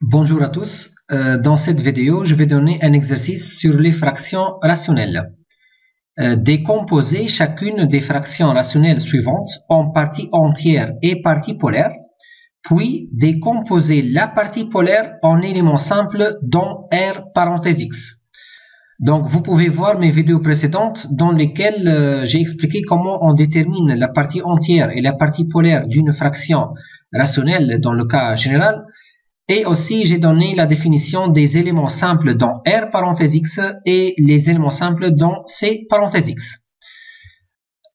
Bonjour à tous. Dans cette vidéo, je vais donner un exercice sur les fractions rationnelles. Décomposer chacune des fractions rationnelles suivantes en parties entières et parties polaires, puis décomposer la partie polaire en éléments simples dont R parenthèse X. Donc, vous pouvez voir mes vidéos précédentes dans lesquelles j'ai expliqué comment on détermine la partie entière et la partie polaire d'une fraction rationnelle dans le cas général. Et aussi, j'ai donné la définition des éléments simples dans R parenthèse X et les éléments simples dans C parenthèse X.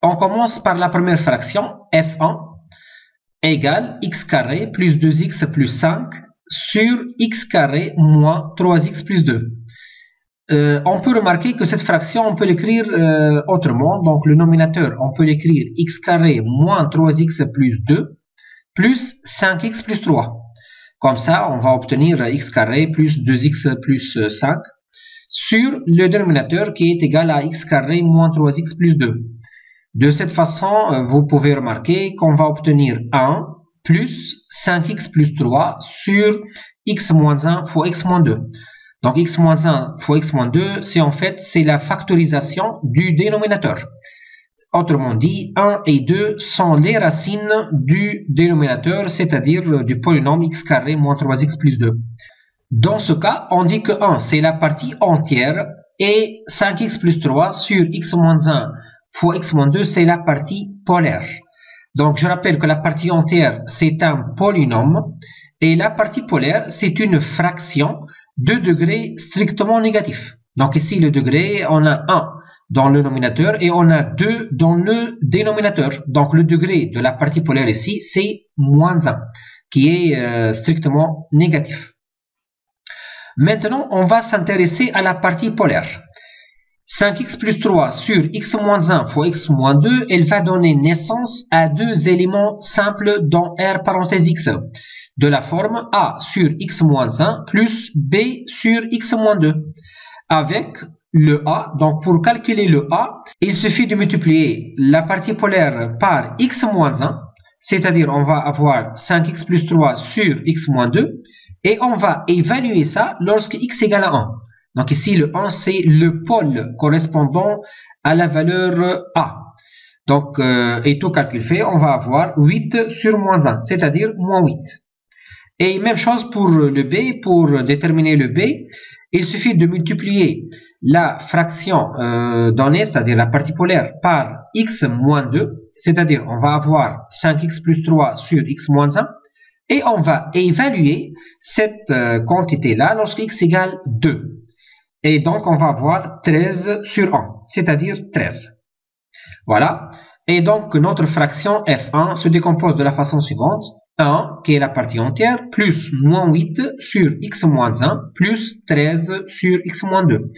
On commence par la première fraction, F1 égale x carré plus 2x plus 5 sur x carré moins 3x plus 2. On peut remarquer que cette fraction, on peut l'écrire autrement. Donc, le nominateur, on peut l'écrire x carré moins 3x plus 2 plus 5x plus 3. Comme ça, on va obtenir x carré plus 2x plus 5 sur le dénominateur qui est égal à x carré moins 3x plus 2. De cette façon, vous pouvez remarquer qu'on va obtenir 1 plus 5x plus 3 sur x moins 1 fois x moins 2. Donc x moins 1 fois x moins 2, c'est en fait la factorisation du dénominateur. Autrement dit, 1 et 2 sont les racines du dénominateur, c'est-à-dire du polynôme x carré moins 3x plus 2. Dans ce cas, on dit que 1, c'est la partie entière et 5x plus 3 sur x moins 1 fois x moins 2, c'est la partie polaire. Donc, je rappelle que la partie entière, c'est un polynôme et la partie polaire, c'est une fraction de degré strictement négatif. Donc, ici, le degré, on a 1 dans le nominateur et on a 2 dans le dénominateur. Donc, le degré de la partie polaire ici, c'est moins 1, qui est strictement négatif. Maintenant, on va s'intéresser à la partie polaire. 5x plus 3 sur x moins 1 fois x moins 2, elle va donner naissance à deux éléments simples dans R parenthèse x, de la forme A sur x moins 1 plus B sur x moins 2, avec le A. Donc, pour calculer le A, il suffit de multiplier la partie polaire par x moins 1, c'est-à-dire on va avoir 5x plus 3 sur x moins 2, et on va évaluer ça lorsque x égale à 1. Donc ici, le 1, c'est le pôle correspondant à la valeur A. Donc, et tout calcul fait, on va avoir 8 sur moins 1, c'est-à-dire moins 8. Et même chose pour le B. Pour déterminer le B, il suffit de multiplier la fraction donnée, c'est-à-dire la partie polaire, par x moins 2, c'est-à-dire on va avoir 5x plus 3 sur x moins 1, et on va évaluer cette quantité-là lorsque x égale 2. Et donc on va avoir 13 sur 1, c'est-à-dire 13. Voilà. Et donc notre fraction F1 se décompose de la façon suivante. 1, qui est la partie entière, plus moins 8 sur x moins 1, plus 13 sur x moins 2.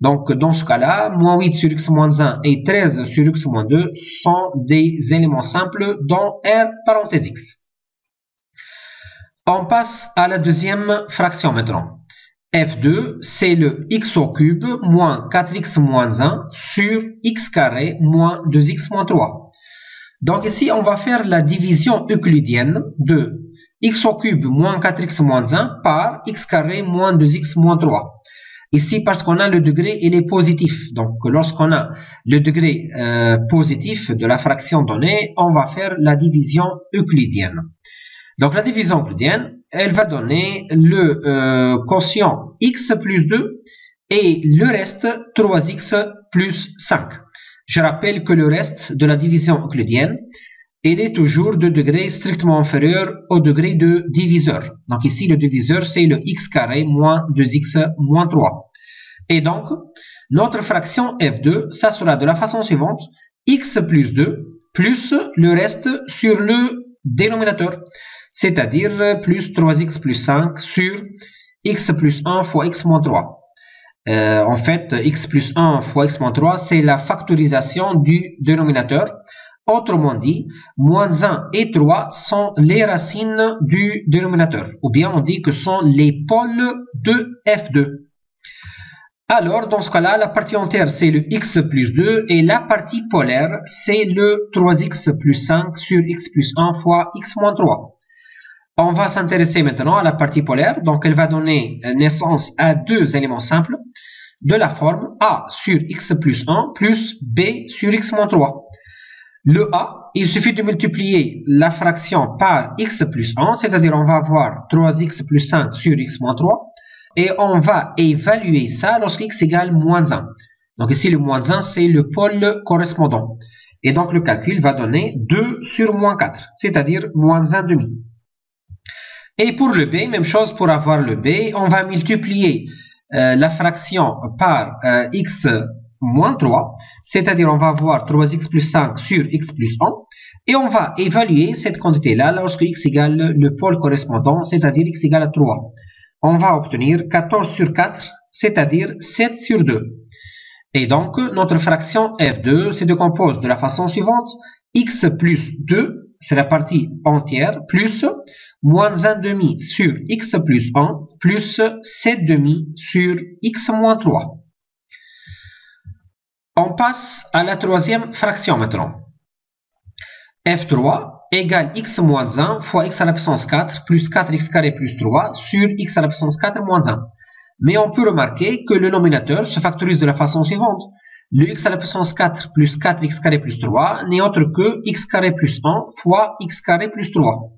Donc, dans ce cas-là, moins 8 sur x moins 1 et 13 sur x moins 2 sont des éléments simples dans R parenthèse x. On passe à la deuxième fraction maintenant. F2, c'est le x au cube moins 4x moins 1 sur x carré moins 2x moins 3. Donc ici, on va faire la division euclidienne de x au cube moins 4x moins 1 par x carré moins 2x moins 3. Ici, parce qu'on a le degré, il est positif. Donc, lorsqu'on a le degré positif de la fraction donnée, on va faire la division euclidienne. Donc, la division euclidienne, elle va donner le quotient x plus 2 et le reste 3x plus 5. Je rappelle que le reste de la division euclidienne, il est toujours de degré strictement inférieur au degré de diviseur. Donc ici, le diviseur, c'est le x carré moins 2x moins 3. Et donc, notre fraction F2, ça sera de la façon suivante. X plus 2 plus le reste sur le dénominateur, c'est-à-dire plus 3x plus 5 sur x plus 1 fois x moins 3. En fait, x plus 1 fois x moins 3, c'est la factorisation du dénominateur. Autrement dit, moins 1 et 3 sont les racines du dénominateur. Ou bien on dit que sont les pôles de F2. Alors, dans ce cas-là, la partie entière, c'est le x plus 2. Et la partie polaire, c'est le 3x plus 5 sur x plus 1 fois x moins 3. On va s'intéresser maintenant à la partie polaire. Donc, elle va donner naissance à deux éléments simples de la forme A sur x plus 1 plus B sur x moins 3. Le A, il suffit de multiplier la fraction par x plus 1, c'est-à-dire on va avoir 3x plus 5 sur x moins 3, et on va évaluer ça lorsque x égale moins 1. Donc ici, le moins 1, c'est le pôle correspondant. Et donc, le calcul va donner 2 sur moins 4, c'est-à-dire moins 1,5. Et pour le B, même chose pour avoir le B, on va multiplier la fraction par x moins 3, c'est-à-dire on va avoir 3x plus 5 sur x plus 1, et on va évaluer cette quantité-là lorsque x égale le pôle correspondant, c'est-à-dire x égale à 3. On va obtenir 14 sur 4, c'est-à-dire 7 sur 2. Et donc, notre fraction f2 se décompose de la façon suivante. X plus 2, c'est la partie entière, plus moins 1,5 sur x plus 1, plus 7,5 sur x moins 3. On passe à la troisième fraction maintenant. f3 égale x moins 1 fois x à la puissance 4 plus 4x carré plus 3 sur x à la puissance 4 moins 1. Mais on peut remarquer que le nominateur se factorise de la façon suivante. Le x à la puissance 4 plus 4x carré plus 3 n'est autre que x carré plus 1 fois x carré plus 3.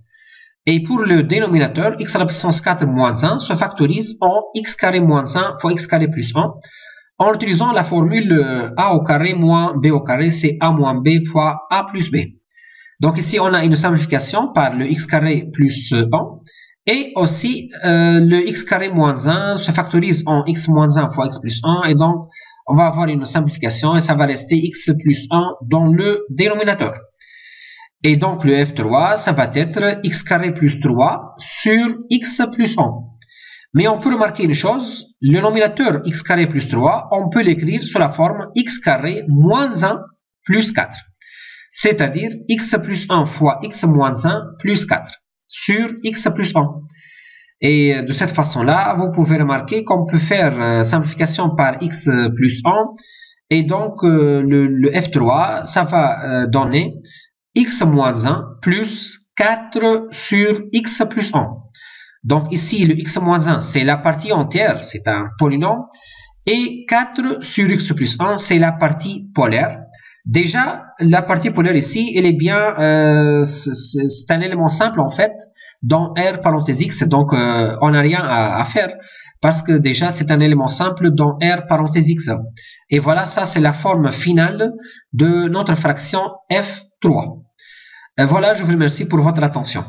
Et pour le dénominateur, x à la puissance 4 moins 1 se factorise en x carré moins 1 fois x carré plus 1 en utilisant la formule a au carré moins b au carré, c'est a moins b fois a plus b. Donc ici, on a une simplification par le x carré plus 1. Et aussi, le x carré moins 1 se factorise en x moins 1 fois x plus 1. Et donc, on va avoir une simplification et ça va rester x plus 1 dans le dénominateur. Et donc, le f3, ça va être x carré plus 3 sur x plus 1. Mais on peut remarquer une chose, le nominateur x carré plus 3, on peut l'écrire sous la forme x carré moins 1 plus 4. C'est-à-dire x plus 1 fois x moins 1 plus 4 sur x plus 1. Et de cette façon-là, vous pouvez remarquer qu'on peut faire simplification par x plus 1. Et donc, le f3, ça va donner x moins 1 plus 4 sur x plus 1. Donc ici, le x moins 1, c'est la partie entière, c'est un polynôme. Et 4 sur x plus 1, c'est la partie polaire. Déjà, la partie polaire ici, elle est bien, c'est un élément simple en fait, dans R parenthèse X, donc on n'a rien à faire, parce que déjà c'est un élément simple dans R parenthèse X. Et voilà, ça c'est la forme finale de notre fraction F3. Voilà, je vous remercie pour votre attention.